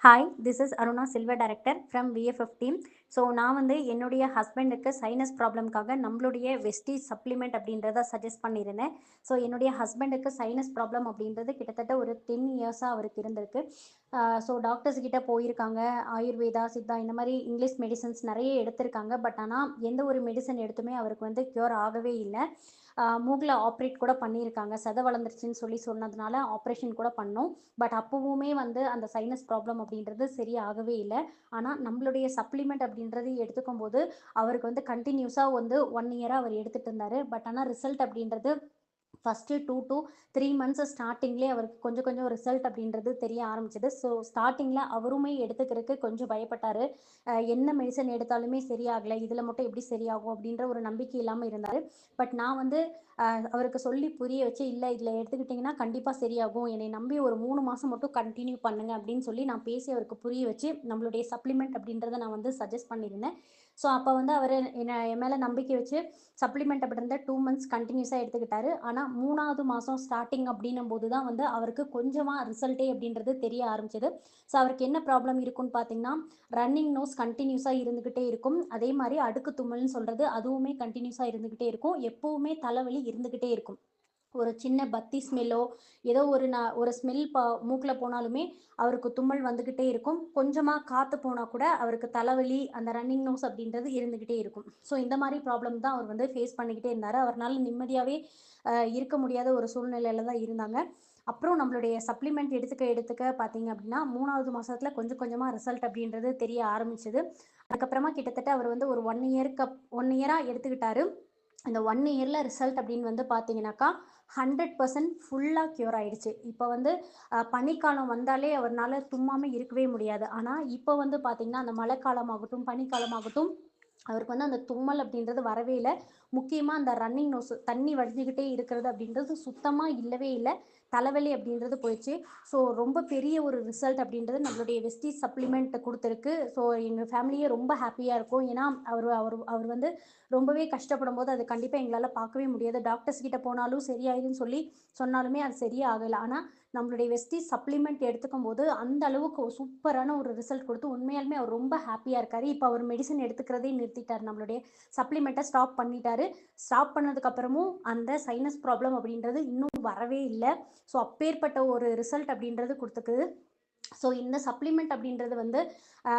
Hi, this is Aruna silver director from VFF team. So நான் வந்து என்னுடைய ஹஸ்பண்டுக்கு சைனஸ் ப்ராப்ளம்காக நம்மளுடைய வெஸ்டீஜ் சப்ளிமெண்ட் அப்படின்றத சஜஸ்ட் பண்ணியிருந்தேன். ஸோ என்னுடைய ஹஸ்பண்டுக்கு சைனஸ் ப்ராப்ளம் அப்படின்றது கிட்டத்தட்ட ஒரு 10 இயர்ஸாக அவருக்கு இருந்திருக்கு. ஸோ டாக்டர்ஸ் கிட்ட போயிருக்காங்க. ஆயுர்வேதா, சித்தா இந்த மாதிரி இங்கிலீஷ் மெடிசன்ஸ் நிறைய எடுத்திருக்காங்க. பட் ஆனால் எந்த ஒரு மெடிசன் எடுத்துமே அவருக்கு வந்து க்யூர் ஆகவே இல்லை. மூக்கில் ஆப்ரேட் கூட பண்ணியிருக்காங்க. சதை வளர்ந்துருச்சுன்னு சொல்லி சொன்னதுனால ஆப்ரேஷன் கூட பண்ணோம். பட் அப்போவுமே வந்து அந்த சைனஸ் ப்ராப்ளம் அப்படின்றது சரியாகவே இல்லை. ஆனால் நம்மளுடைய சப்ளிமெண்ட் அப்படின்றது எடுத்துக்கும் போது அவருக்கு வந்து கண்டினியூஸாக வந்து 1 இயராக அவர் எடுத்துகிட்டு இருந்தார். பட் ஆனால் ரிசல்ட் அப்படின்றது ஃபஸ்ட்டு 2 to 3 மந்த்ஸ் ஸ்டார்டிங்லேயே அவருக்கு கொஞ்சம் கொஞ்சம் ரிசல்ட் அப்படின்றது தெரிய ஆரம்பிச்சது. ஸோ ஸ்டார்டிங்கில் அவருமே எடுத்துக்கிறதுக்கு கொஞ்சம் பயப்பட்டார். என்ன மெடிசன் எடுத்தாலுமே சரியாகலை, இதில் மட்டும் எப்படி சரியாகும் அப்படின்ற ஒரு நம்பிக்கை இல்லாமல் இருந்தார். பட் நான் வந்து அவருக்கு சொல்லி புரிய வச்சு, இல்லை இதில் எடுத்துக்கிட்டிங்கன்னா கண்டிப்பாக சரியாகும், என்னை நம்பி ஒரு 3 மாதம் மட்டும் கண்டினியூ பண்ணுங்க அப்படின்னு சொல்லி நான் பேசி அவருக்கு புரிய வச்சு நம்மளுடைய சப்ளிமெண்ட் அப்படின்றத நான் வந்து சஜஸ்ட் பண்ணியிருந்தேன். ஸோ அப்போ வந்து அவர் என் மேலே நம்பிக்கை வச்சு சப்ளிமெண்ட் அப்படின்றத 2 மந்த்ஸ் கண்டினியூஸாக எடுத்துக்கிட்டாரு. ஆனால் 3வது மாதம் ஸ்டார்டிங் அப்படின்னும் போது தான் வந்து அவருக்கு கொஞ்சமாக ரிசல்ட்டே அப்படின்றது தெரிய ஆரம்பிச்சது. ஸோ அவருக்கு என்ன ப்ராப்ளம் இருக்குன்னு பார்த்தீங்கன்னா, ரன்னிங் நோஸ் கண்டினியூஸாக இருந்துக்கிட்டே இருக்கும். அதே மாதிரி அடுக்கு தும்மல்னு சொல்கிறது அதுவுமே கண்டினியூஸாக இருந்துக்கிட்டே இருக்கும். எப்போவுமே தலைவலி இருந்துக்கிட்டே இருக்கும். ஒரு சின்ன பத்தி ஸ்மெல்லோ ஏதோ ஒரு ஸ்மெல் மூக்கில் போனாலுமே அவருக்கு தும்மல் வந்துக்கிட்டே இருக்கும். கொஞ்சமாக காற்று போனால் கூட அவருக்கு தலைவலி, அந்த ரன்னிங் நோஸ் அப்படின்றது இருந்துக்கிட்டே இருக்கும். ஸோ இந்த மாதிரி ப்ராப்ளம் தான் அவர் வந்து ஃபேஸ் பண்ணிக்கிட்டே இருந்தார். அவரால் நிம்மதியாகவே இருக்க முடியாத ஒரு சூழ்நிலையில் தான் இருந்தாங்க. அப்புறம் நம்மளுடைய சப்ளிமெண்ட் எடுத்துக்க பார்த்தீங்க அப்படின்னா 3வது மாதத்தில் கொஞ்சம் கொஞ்சமாக ரிசல்ட் அப்படின்றது தெரிய ஆரம்பிச்சது. அதுக்கப்புறமா கிட்டத்தட்ட அவர் வந்து ஒரு 1 இயராக எடுத்துக்கிட்டாரு. இந்த 1 இயரில் ரிசல்ட் அப்படின்னு வந்து பார்த்தீங்கன்னாக்கா 100% ஃபுல்லாக க்யூர் ஆயிடுச்சு. இப்போ வந்து பனிக்காலம் வந்தாலே அவர்னால தும்மாமல் இருக்கவே முடியாது. ஆனால் இப்போ வந்து பார்த்தீங்கன்னா அந்த மழைக்காலமாகட்டும், பனிக்காலமாகட்டும் அவருக்கு வந்து அந்த தும்மல் அப்படின்றது வரவே இல்லை. முக்கியமாக அந்த ரன்னிங் நோஸ் தண்ணி வடிஞ்சுக்கிட்டே இருக்கிறது அப்படின்றது சுத்தமாக இல்லவே இல்லை. தலைவலி அப்படின்றது போயிடுச்சு. ஸோ ரொம்ப பெரிய ஒரு ரிசல்ட் அப்படின்றது நம்மளுடைய வெஸ்டீஜ் சப்ளிமெண்ட் கொடுத்துருக்கு. ஸோ எங்கள் ஃபேமிலியே ரொம்ப ஹாப்பியாக இருக்கும். ஏன்னா அவர் அவர் அவர் வந்து ரொம்பவே கஷ்டப்படும் போது அது கண்டிப்பாக எங்களால் பார்க்கவே முடியாது. டாக்டர்ஸ் கிட்ட போனாலும் சரியாயிருன்னு சொல்லி சொன்னாலுமே அது சரியே ஆகலை. ஆனால் நம்மளுடைய வெஸ்டீஜ் சப்ளிமெண்ட் எடுத்துக்கும் போது அந்த அளவுக்கு சூப்பரான ஒரு ரிசல்ட் கொடுத்து உண்மையாலுமே அவர் ரொம்ப ஹாப்பியாக இருக்கார். இப்போ அவர் மெடிசன் எடுத்துக்கிறதே நிறுத்திட்டார். நம்மளுடைய சப்ளிமெண்ட்டை ஸ்டாப் பண்ணிட்டாரு. ஸ்டாப் பண்ணதுக்கப்புறமும் அந்த சைனஸ் ப்ராப்ளம் அப்படின்றது இன்னும் வரவே இல்லை. ஸோ அப்பேற்பட்ட ஒரு ரிசல்ட் அப்படின்றது கொடுத்துக்குது. ஸோ இந்த சப்ளிமெண்ட் அப்படின்றது வந்து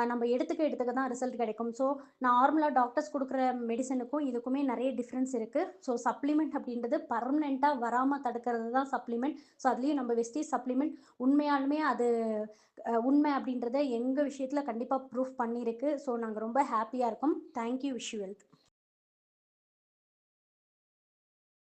நம்ம எடுத்துக்க தான் ரிசல்ட் கிடைக்கும். ஸோ நார்மலாக டாக்டர்ஸ் கொடுக்குற மெடிசனுக்கும் இதுக்குமே நிறைய டிஃப்ரென்ஸ் இருக்குது. ஸோ சப்ளிமெண்ட் அப்படின்றது பர்மனெண்ட்டாக வராமல் தடுக்கிறது தான் சப்ளிமெண்ட். ஸோ அதுலேயும் நம்ம வெஸ்டீஜ் சப்ளிமெண்ட் உண்மையாலுமே அது உண்மை அப்படின்றத எங்கள் விஷயத்தில் கண்டிப்பாக ப்ரூஃப் பண்ணியிருக்கு. ஸோ நாங்கள் ரொம்ப ஹாப்பியாக இருக்கோம். தேங்க்யூ. Wish you wealth.